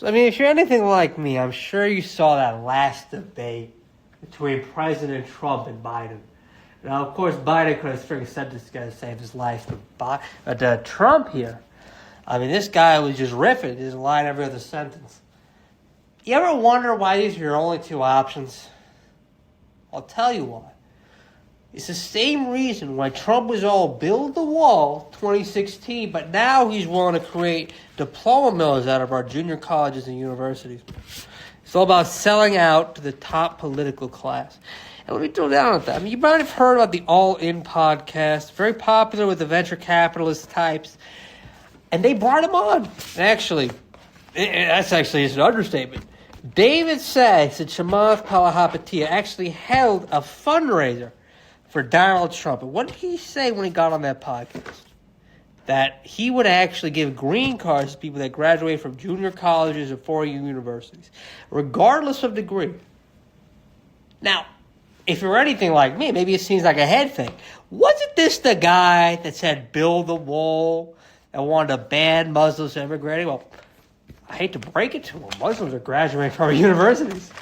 I mean, if you're anything like me, I'm sure you saw that last debate between President Trump and Biden. Now, of course, Biden could have freaking said this guy to save his life, but Trump here, I mean, this guy was just riffing, just lying every other sentence. You ever wonder why these are your only two options? I'll tell you why. It's the same reason why Trump was all build the wall 2016, but now he's willing to create diploma mills out of our junior colleges and universities. It's all about selling out to the top political class. And let me throw down at that. I mean, you might have heard about the All In podcast, very popular with the venture capitalist types. And they brought him on. Actually, that's actually an understatement. David Sachs and Chamath Palihapitiya actually held a fundraiser for Donald Trump. And what did he say when he got on that podcast? That he would actually give green cards to people that graduate from junior colleges or four-year universities, regardless of degree. Now, if you're anything like me, maybe it seems like a head thing. Wasn't this the guy that said build the wall and wanted to ban Muslims from immigrating? Well, I hate to break it to him. Muslims are graduating from our universities.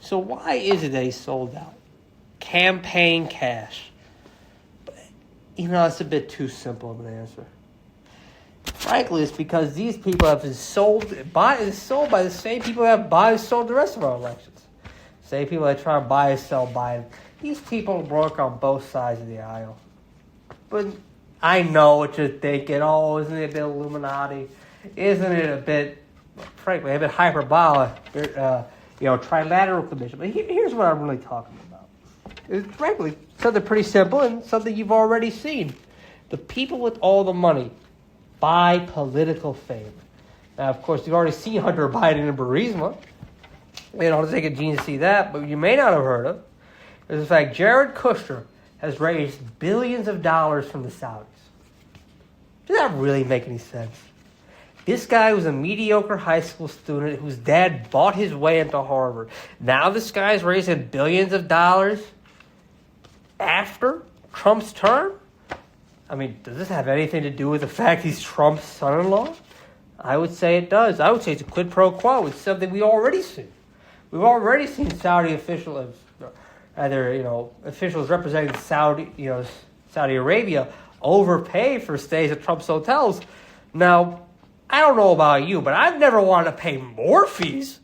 So why is it that he sold out? Campaign cash. But, it's a bit too simple of an answer. Frankly, it's because these people have been sold by the same people that have bought and sold the rest of our elections. Same people that try to buy and sell Biden. These people work on both sides of the aisle. But I know what you're thinking. Oh, isn't it a bit Illuminati? Isn't it a bit, frankly, a bit hyperbolic? Trilateral commission. But here's what I'm really talking about. It's frankly something pretty simple and something you've already seen. The people with all the money buy political favor. Now, of course, you've already seen Hunter Biden and Burisma. You don't take a gene to see that, but you may not have heard of is the fact Jared Kushner has raised billions of dollars from the Saudis. Does that really make any sense? This guy was a mediocre high school student whose dad bought his way into Harvard. Now this guy's raising billions of dollars after Trump's term? I mean, does this have anything to do with the fact he's Trump's son-in-law? I would say it does. I would say it's a quid pro quo. It's something we already see. We've already seen Saudi officials, officials representing Saudi Arabia overpay for stays at Trump's hotels. Now, I don't know about you, but I've never wanted to pay more fees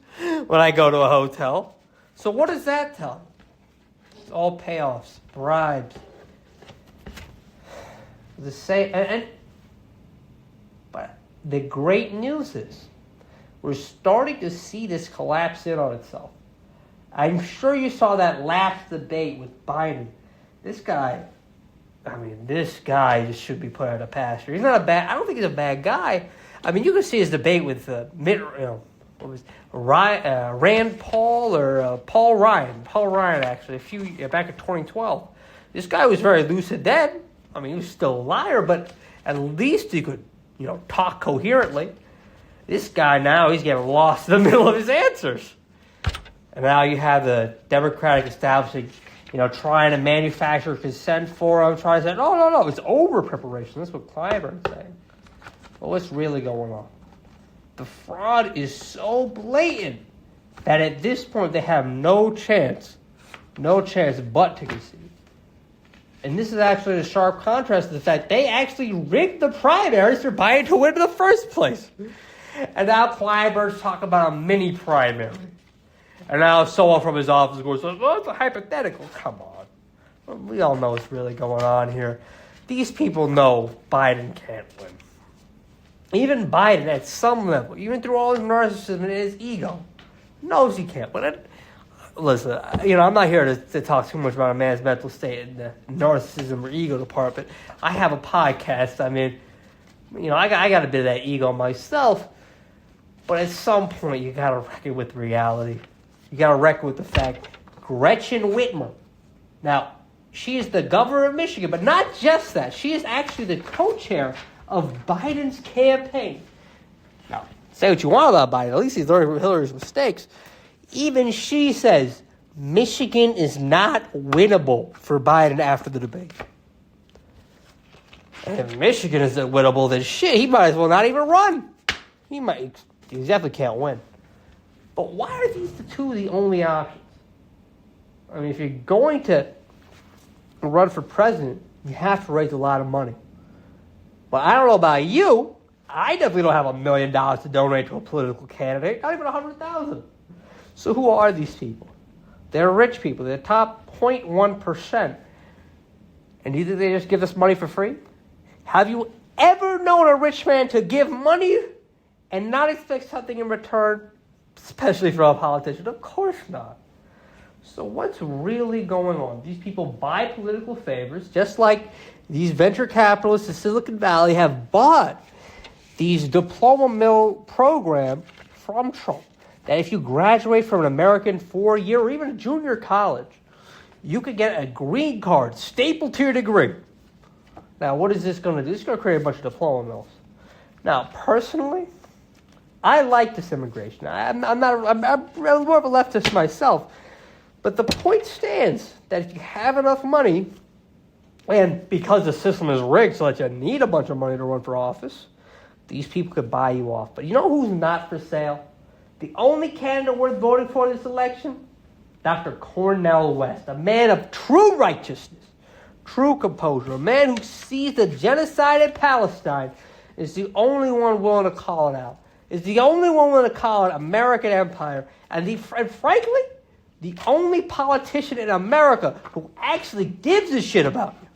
when I go to a hotel. So what does that tell you? It's all payoffs, bribes. But the great news is we're starting to see this collapse in on itself. I'm sure you saw that last debate with Biden. This guy just should be put out of pasture. He's not I don't think he's a bad guy. I mean, you can see his debate with Rand Paul or Paul Ryan. Paul Ryan, actually, back in 2012. This guy was very lucid then. I mean, he was still a liar, but at least he could, talk coherently. This guy now, he's getting lost in the middle of his answers. And now you have the Democratic establishment, trying to manufacture consent for him, trying to say, no, it's over-preparation. That's what Clyburn's saying. Well, what's really going on? The fraud is so blatant that at this point they have no chance but to concede. And this is actually a sharp contrast to the fact they actually rigged the primaries for Biden to win in the first place. And now Clyburn's talking about a mini primary. And now someone from his office goes, well, it's a hypothetical. Come on. We all know what's really going on here. These people know Biden can't win. Even Biden, at some level, even through all his narcissism and his ego, knows he can't win. Listen, I'm not here to talk too much about a man's mental state in the narcissism or ego department. I have a podcast. I mean, I got a bit of that ego myself. But at some point, you got to reckon with reality. You got to reckon with the fact Gretchen Whitmer. Now, she is the governor of Michigan, but not just that. She is actually the co-chair of Biden's campaign. Now, say what you want about Biden. At least he's learning from Hillary's mistakes. Even she says Michigan is not winnable for Biden after the debate. And if Michigan isn't winnable, then shit, he might as well not even run. He definitely can't win. But why are these the two the only options? I mean, if you're going to run for president, you have to raise a lot of money. But I don't know about you. I definitely don't have $1 million to donate to a political candidate. Not even $100,000. So who are these people? They're rich people. They're the top 0.1%. And do you think they just give us money for free? Have you ever known a rich man to give money and not expect something in return, especially from a politician? Of course not. So what's really going on? These people buy political favors, just like these venture capitalists in Silicon Valley have bought these diploma mill program from Trump. That if you graduate from an American 4-year or even a junior college, you could get a green card stapled to your degree. Now, what is this going to do? It's going to create a bunch of diploma mills. Now, personally, I like this immigration. I'm more of a leftist myself. But the point stands that if you have enough money, and because the system is rigged so that you need a bunch of money to run for office, these people could buy you off. But you know who's not for sale? The only candidate worth voting for in this election? Dr. Cornel West, a man of true righteousness, true composure, a man who sees the genocide in Palestine, is the only one willing to call it out, is the only one willing to call it American empire, and frankly, the only politician in America who actually gives a shit about you.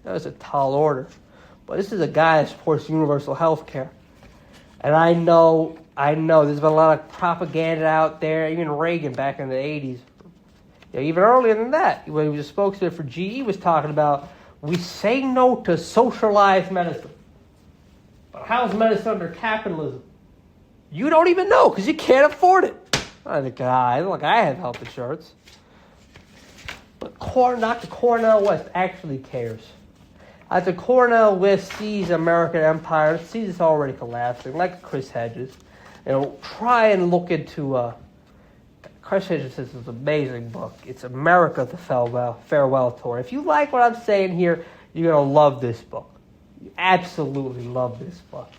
That's a tall order. But this is a guy that supports universal health care. And I know there's been a lot of propaganda out there, even Reagan back in the 80s. Even earlier than that, when he was a spokesman for GE, was talking about, we say no to socialized medicine. But how's medicine under capitalism? You don't even know because you can't afford it. Look, I have health insurance. But Dr. Cornel West actually cares. Dr. Cornel West sees American empire, sees it's already collapsing, like Chris Hedges. Try and look into... Chris Hedges says it's an amazing book. It's America, the Farewell Tour. If you like what I'm saying here, you're going to love this book. You absolutely love this book.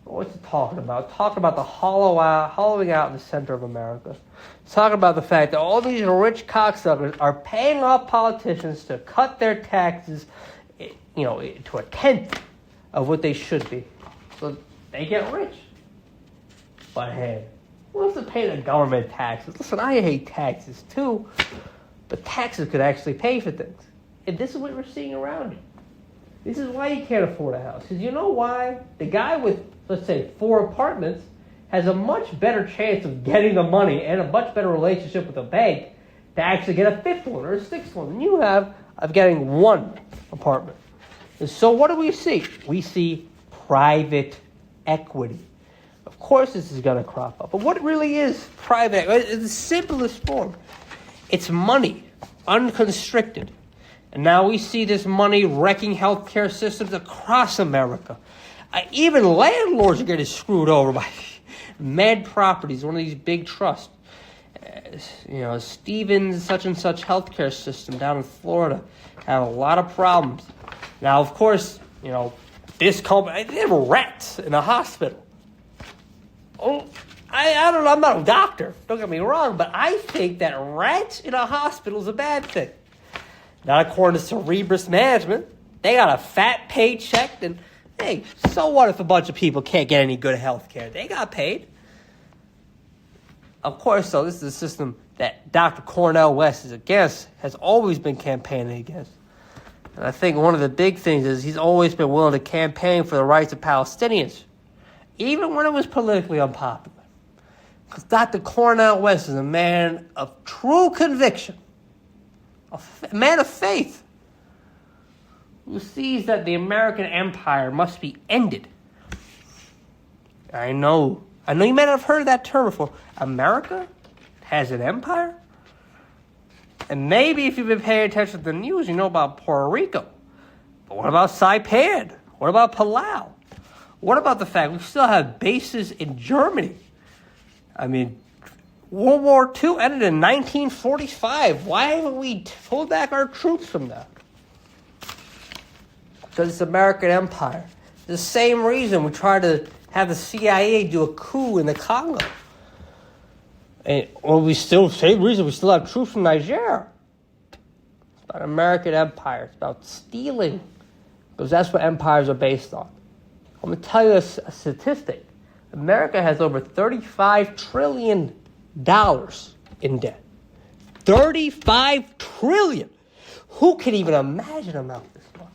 What's it talking about? Talking about the hollowing out in the center of America. It's talking about the fact that all these rich cocksuckers are paying off politicians to cut their taxes, to a tenth of what they should be. So they get rich. But hey, who wants to pay the government taxes? Listen, I hate taxes too, but taxes could actually pay for things. And this is what we're seeing around you. This is why you can't afford a house. Because you know why? The guy with, let's say, 4 apartments has a much better chance of getting the money and a much better relationship with a bank to actually get a 5th one or a 6th one than you have of getting 1 apartment. And so what do we see? We see private equity. Of course this is going to crop up. But what really is private equity? It's the simplest form. It's money, unconstricted. And now we see this money wrecking healthcare systems across America. Even landlords are getting screwed over by Med Properties, one of these big trusts. Stevens such and such healthcare system down in Florida have a lot of problems. Now, of course, this company, they have rats in a hospital. Oh, I don't know, I'm not a doctor, don't get me wrong, but I think that rats in a hospital is a bad thing. Not according to Cerebrus management. They got a fat paycheck, and hey, so what if a bunch of people can't get any good health care? They got paid. Of course, though, this is a system that Dr. Cornel West is against, has always been campaigning against. And I think one of the big things is he's always been willing to campaign for the rights of Palestinians, even when it was politically unpopular. Because Dr. Cornel West is a man of true conviction, a man of faith, who sees that the American empire must be ended. I know you may not have heard of that term before. America has an empire? And maybe if you've been paying attention to the news, you know about Puerto Rico. But what about Saipan? What about Palau? What about the fact we still have bases in Germany? I mean, World War II ended in 1945. Why haven't we pulled back our troops from that? Because it's American empire. The same reason we tried to have the CIA do a coup in the Congo. Same reason we still have troops from Niger. It's about American empire. It's about stealing. Because that's what empires are based on. I'm going to tell you a statistic. America has over $35 trillion in debt. $35 trillion. Who can even imagine an amount this much?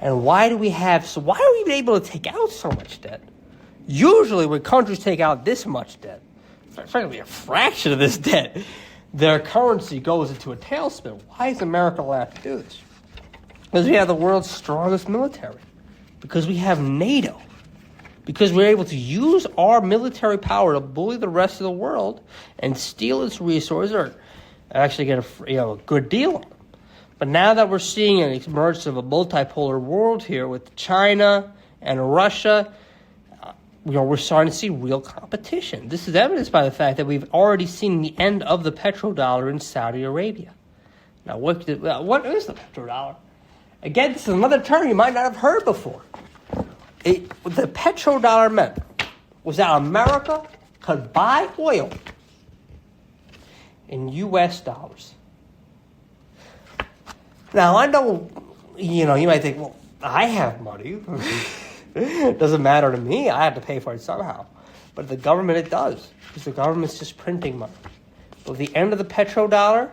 And why are we even able to take out so much debt? Usually when countries take out this much debt, frankly a fraction of this debt, their currency goes into a tailspin. Why is America allowed to do this? Because we have the world's strongest military. Because we have NATO. Because we're able to use our military power to bully the rest of the world and steal its resources or actually get a good deal on them. But now that we're seeing an emergence of a multipolar world here with China and Russia, we're starting to see real competition. This is evidenced by the fact that we've already seen the end of the petrodollar in Saudi Arabia. Now, what is the petrodollar? Again, this is another term you might not have heard before. The petrodollar meant was that America could buy oil in U.S. dollars. Now, I know, you might think, well, I have money. It doesn't matter to me. I have to pay for it somehow. But the government, it does. Because the government's just printing money. So at the end of the petrodollar,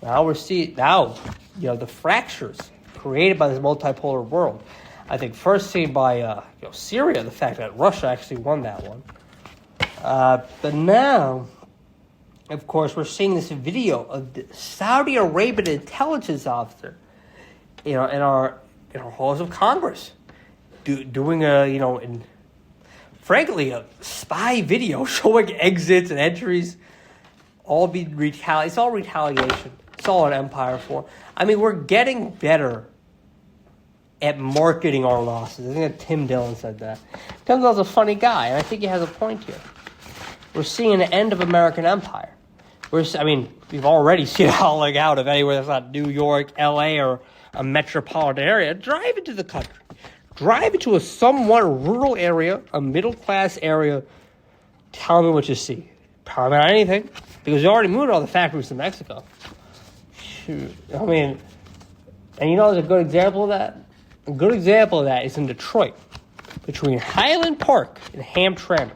now we're seeing, the fractures created by this multipolar world. I think first seen by Syria, the fact that Russia actually won that one. But now, of course, we're seeing this video of the Saudi Arabian intelligence officer, in our halls of Congress, doing frankly, a spy video showing exits and entries, all being retaliation. It's all retaliation. It's all an empire for. I mean, we're getting better at marketing our losses. I think that Tim Dillon said that. Tim Dillon's a funny guy, and I think he has a point here. We're seeing the end of American empire. We've already seen it hollowing out of anywhere that's not New York, L.A., or a metropolitan area. Drive into the country. Drive into a somewhat rural area, a middle-class area. Tell me what you see. Probably not anything, because we already moved all the factories to Mexico. Shoot. And there's a good example of that? A good example of that is in Detroit, between Highland Park and Hamtramck.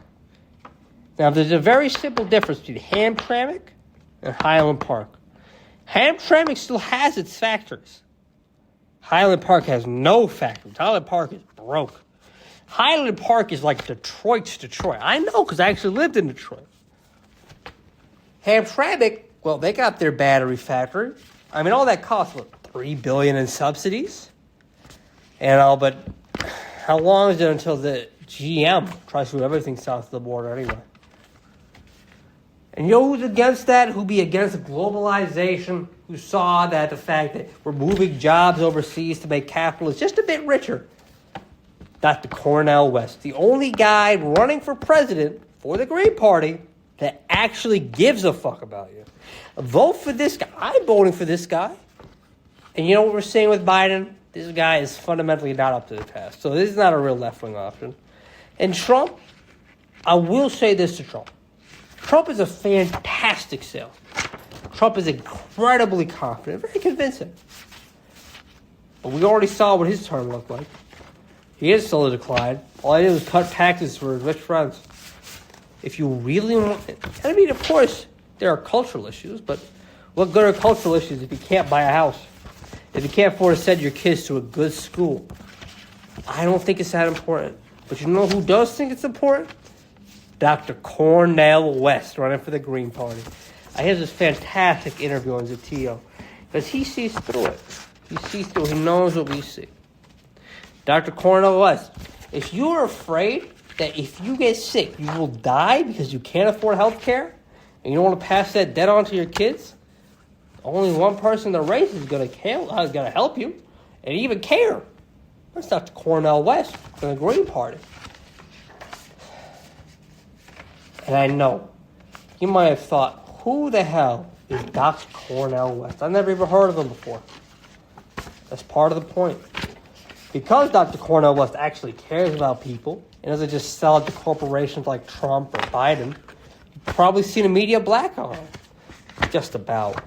Now, there's a very simple difference between Hamtramck and Highland Park. Hamtramck still has its factories. Highland Park has no factories. Highland Park is broke. Highland Park is like Detroit's Detroit. I know, because I actually lived in Detroit. Hamtramck, well, they got their battery factory. All that costs, $3 billion in subsidies? But how long is it until the GM tries to do everything south of the border anyway? And who's against that? Who'd be against globalization? Who saw that the fact that we're moving jobs overseas to make capitalists just a bit richer? Dr. Cornel West, the only guy running for president for the Green Party that actually gives a fuck about you. Vote for this guy. I'm voting for this guy. And you know what we're seeing with Biden? This guy is fundamentally not up to the task. So this is not a real left-wing option. And Trump, I will say this to Trump. Trump is a fantastic salesman. Trump is incredibly confident, very convincing. But we already saw what his term looked like. He is still a decline. All I did was cut taxes for his rich friends. If you really want it, of course, there are cultural issues, but what good are cultural issues if you can't buy a house? If you can't afford to send your kids to a good school? I don't think it's that important. But you know who does think it's important? Dr. Cornel West, running for the Green Party. I had this fantastic interview on Zatio, because he sees through it. He knows what we see. Dr. Cornel West, if you're afraid that if you get sick, you will die because you can't afford health care, and you don't want to pass that debt on to your kids, only one person in the race is going to help you, and even care. That's Dr. Cornel West from the Green Party. And I know, you might have thought, who the hell is Dr. Cornel West? I've never even heard of him before. That's part of the point. Because Dr. Cornel West actually cares about people and doesn't just sell it to corporations like Trump or Biden, he probably seen a media blackout. Just about.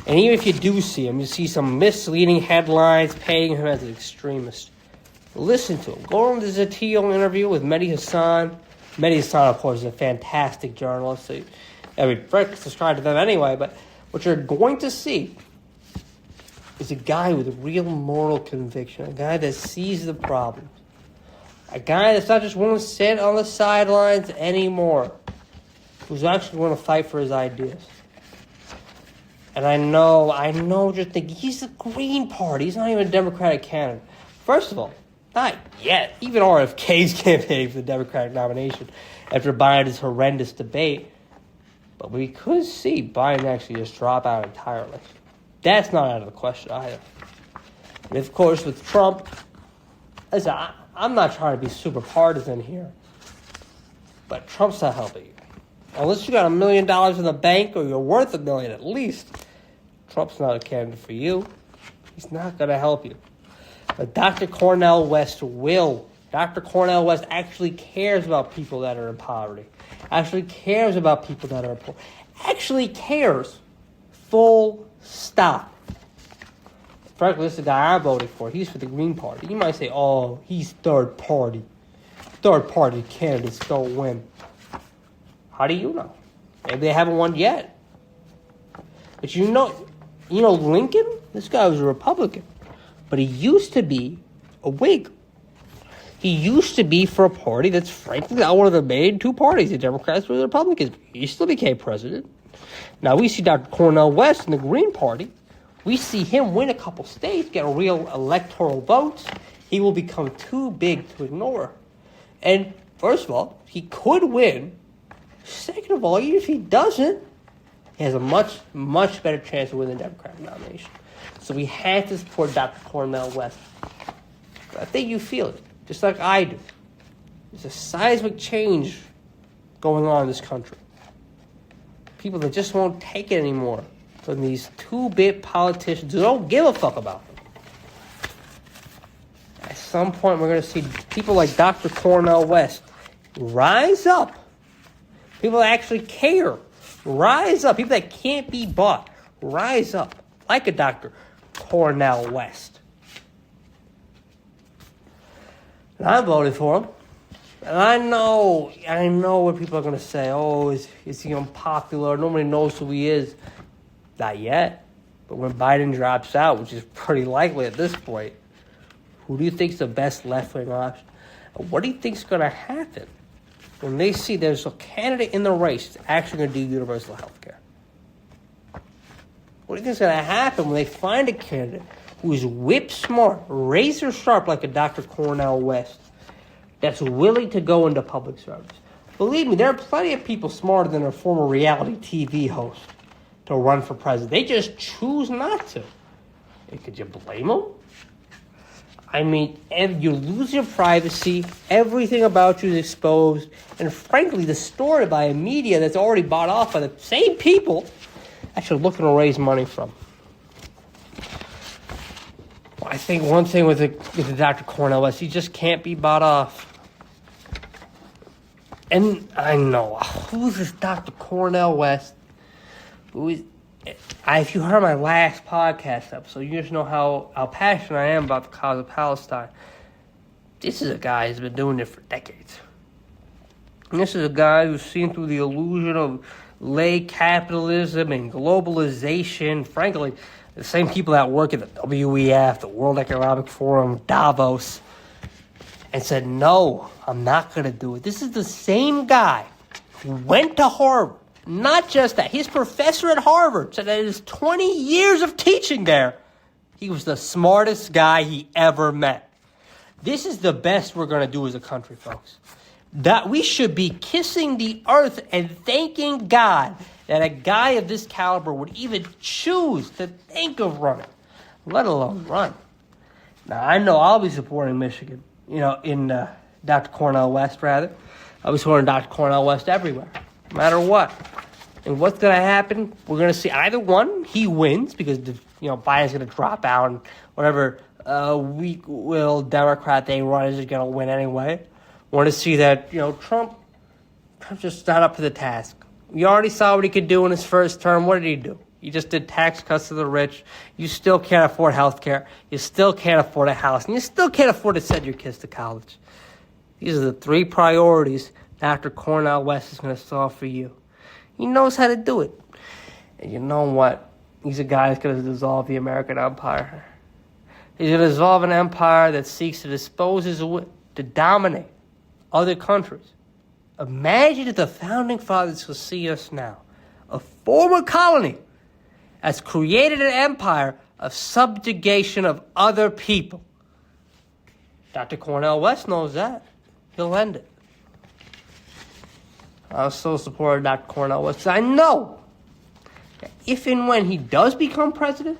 And even if you do see him, you see some misleading headlines painting him as an extremist. Listen to him. Go on the Zatil interview with Mehdi Hassan. Mehdi Hassan, of course, is a fantastic journalist. So, subscribe to them anyway. But what you're going to see is a guy with real moral conviction. A guy that sees the problems. A guy that's not just willing to sit on the sidelines anymore. Who's actually going to fight for his ideas. And I know what you're thinking. He's the Green Party. He's not even a Democratic candidate. First of all, not yet. Even RFK's campaigning for the Democratic nomination after Biden's horrendous debate. But we could see Biden actually just drop out entirely. That's not out of the question either. And of course, with Trump, listen, I'm not trying to be super partisan here. But Trump's not helping you. Unless you got $1 million in the bank or you're worth $1 million at least, Trump's not a candidate for you. He's not going to help you. But Dr. Cornel West will. Dr. Cornel West actually cares about people that are in poverty. Actually cares about people that are poor. Actually cares. Full stop. Frankly, this is the guy I'm voting for. He's for the Green Party. You might say, oh, he's third party. Third party candidates don't win. How do you know? Maybe they haven't won yet. But you know Lincoln? This guy was a Republican. But he used to be a Whig. He used to be for a party that's frankly not one of the main two parties, the Democrats or the Republicans. He still became president. Now we see Dr. Cornel West in the Green Party. We see him win a couple states, get a real electoral votes. He will become too big to ignore. And first of all, he could win. Second of all, even if he doesn't, he has a much, much better chance of winning the Democratic nomination. So we have to support Dr. Cornel West. But I think you feel it, just like I do. There's a seismic change going on in this country. People that just won't take it anymore from these two-bit politicians who don't give a fuck about them. At some point, we're going to see people like Dr. Cornel West rise up. People that actually care. Rise up. People that can't be bought. Rise up. Like a Dr. Cornel West. And I'm voting for him. And I know what people are going to say. Oh, is he unpopular? Nobody knows who he is. Not yet. But when Biden drops out, which is pretty likely at this point, who do you think's the best left-wing option? And what do you think's going to happen when they see there's a candidate in the race that's actually going to do universal health care? What do you think's going to happen when they find a candidate who is whip-smart, razor-sharp like a Dr. Cornel West, that's willing to go into public service? Believe me, there are plenty of people smarter than a former reality TV host to run for president. They just choose not to. And could you blame them? I mean, you lose your privacy, everything about you is exposed, and frankly, distorted by a media that's already bought off by the same people that you're looking to raise money from. Well, I think one thing with the Dr. Cornel West, he just can't be bought off. And I know, who's this Dr. Cornel West? If you heard my last podcast episode, you just know how passionate I am about the cause of Palestine. This is a guy who's been doing it for decades. And this is a guy who's seen through the illusion of lay capitalism and globalization. Frankly, the same people that work at the WEF, the World Economic Forum, Davos, and said, no, I'm not going to do it. This is the same guy who went to Harvard. Not just that. His professor at Harvard said that in his 20 years of teaching there, he was the smartest guy he ever met. This is the best we're going to do as a country, folks. That we should be kissing the earth and thanking God that a guy of this caliber would even choose to think of running, let alone run. Now, I know I'll be supporting Michigan, in Dr. Cornel West, rather. I'll be supporting Dr. Cornel West everywhere, no matter what. And what's going to happen? We're going to see either one, he wins because Biden's going to drop out, and whatever weak will Democrat they run is going to win anyway. Want to see that Trump just not up to the task. We already saw what he could do in his first term. What did he do? He just did tax cuts to the rich. You still can't afford health care. You still can't afford a house. And you still can't afford to send your kids to college. These are the 3 priorities Dr. Cornel West is going to solve for you. He knows how to do it. And you know what? He's a guy that's going to dissolve the American empire. He's going to dissolve an empire that seeks to dispose his wit, to dominate other countries. Imagine if the founding fathers could see us now, a former colony has created an empire of subjugation of other people. Dr. Cornel West knows that. He'll end it. I so support Dr. Cornel West. I know that if and when he does become president,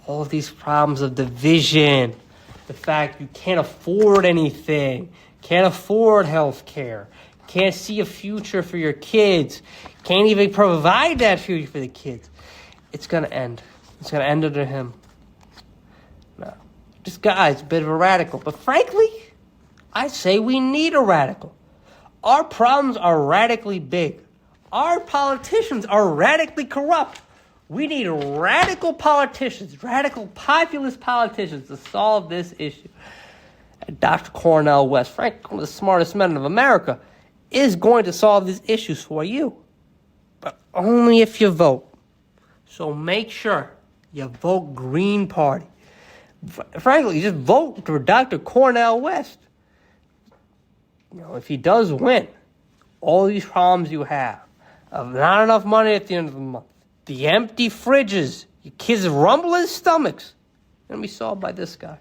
all of these problems of division, the fact you can't afford anything, can't afford health care, can't see a future for your kids, can't even provide that future for the kids, it's going to end. It's going to end under him. No. This guy's a bit of a radical. But frankly, I say we need a radical. Our problems are radically big. Our politicians are radically corrupt. We need radical politicians, radical populist politicians to solve this issue. And Dr. Cornel West, frankly, one of the smartest men of America, is going to solve these issues for you. But only if you vote. So make sure you vote Green Party. Frankly, just vote for Dr. Cornel West. You know, if he does win, all these problems you have, of not enough money at the end of the month, the empty fridges, your kids' rumbling stomachs, going to be solved by this guy.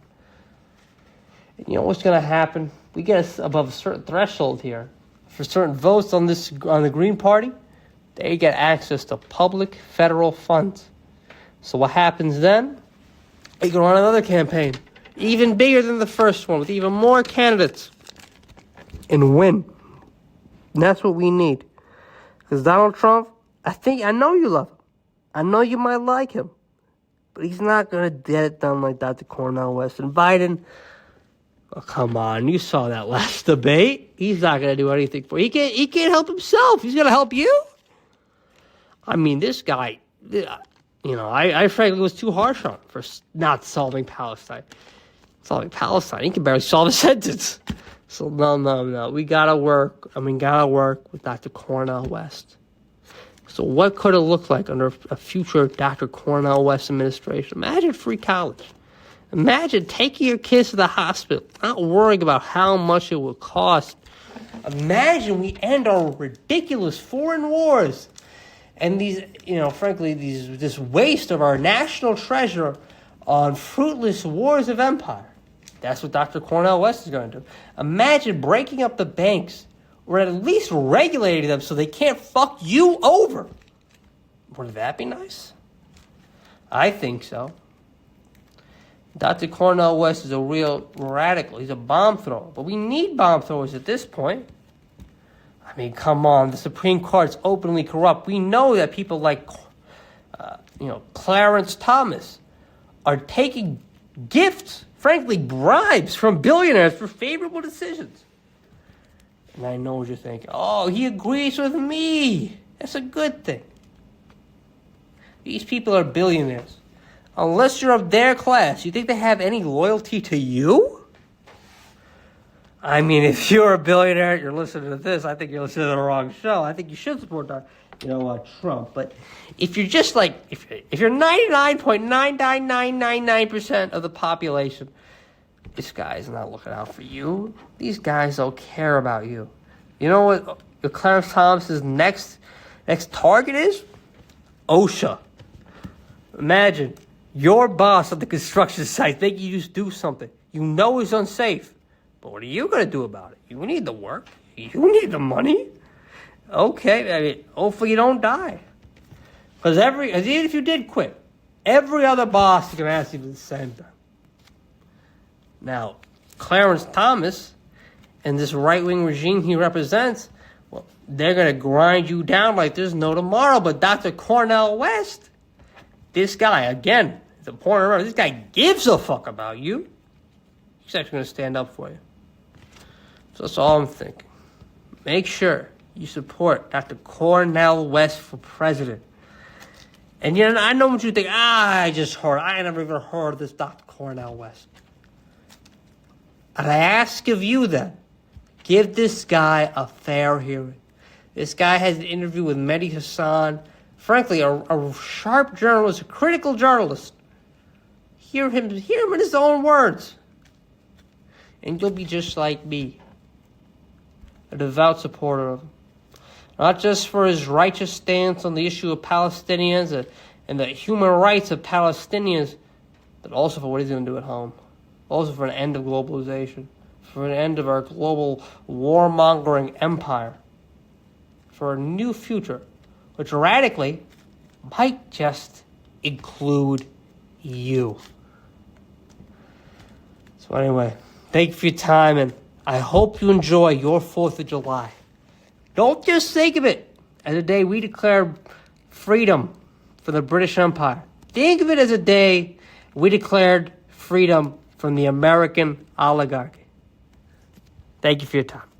And you know what's going to happen? We get above a certain threshold here. For certain votes on the Green Party, they get access to public federal funds. So what happens then? You can run another campaign, even bigger than the first one, with even more candidates, and win. And that's what we need. Because Donald Trump, I know you love him. I know you might like him. But he's not going to get it done like Dr. Cornel West. And Biden, oh, come on. You saw that last debate. He's not going to do anything for you. He can't help himself. He's going to help you? I mean, this guy, I frankly was too harsh on him for not solving Palestine. Solving Palestine, he can barely solve a sentence. So no. We gotta work with Dr. Cornel West. So what could it look like under a future Dr. Cornel West administration? Imagine free college. Imagine taking your kids to the hospital, not worrying about how much it will cost. Imagine we end our ridiculous foreign wars and these, this waste of our national treasure on fruitless wars of empire. That's what Dr. Cornel West is going to do. Imagine breaking up the banks or at least regulating them so they can't fuck you over. Wouldn't that be nice? I think so. Dr. Cornel West is a real radical. He's a bomb thrower. But we need bomb throwers at this point. I mean, come on. The Supreme Court's openly corrupt. We know that people like, Clarence Thomas are taking gifts, frankly, bribes from billionaires for favorable decisions. And I know what you're thinking. Oh, he agrees with me. That's a good thing. These people are billionaires. Unless you're of their class, you think they have any loyalty to you? I mean, if you're a billionaire, you're listening to this, I think you're listening to the wrong show. I think you should support Trump. But if you're just if you're 99.99999% of the population, this guy is not looking out for you. These guys don't care about you. You know what Clarence Thomas's next target is? OSHA. Imagine your boss at the construction site thinking you just do something you know is unsafe. But what are you going to do about it? You need the work. You need the money. Okay, hopefully you don't die. Because even if you did quit, every other boss is going to ask you for the same thing. Now, Clarence Thomas and this right-wing regime he represents, well, they're going to grind you down like there's no tomorrow. But Dr. Cornel West, this guy, again, it's important to remember, this guy gives a fuck about you. He's actually going to stand up for you. So that's all I'm thinking. Make sure you support Dr. Cornel West for president. And I know what you think. I never even heard of this Dr. Cornel West. And I ask of you then, give this guy a fair hearing. This guy has an interview with Mehdi Hassan. Frankly, a sharp journalist, a critical journalist. Hear him in his own words. And you'll be just like me, a devout supporter of him. Not just for his righteous stance on the issue of Palestinians and the human rights of Palestinians, but also for what he's going to do at home. Also for an end of globalization, for an end of our global warmongering empire, for a new future, which radically might just include you. So anyway, thank you for your time, and I hope you enjoy your 4th of July. Don't just think of it as a day we declared freedom for the British Empire. Think of it as a day we declared freedom from the American oligarchy. Thank you for your time.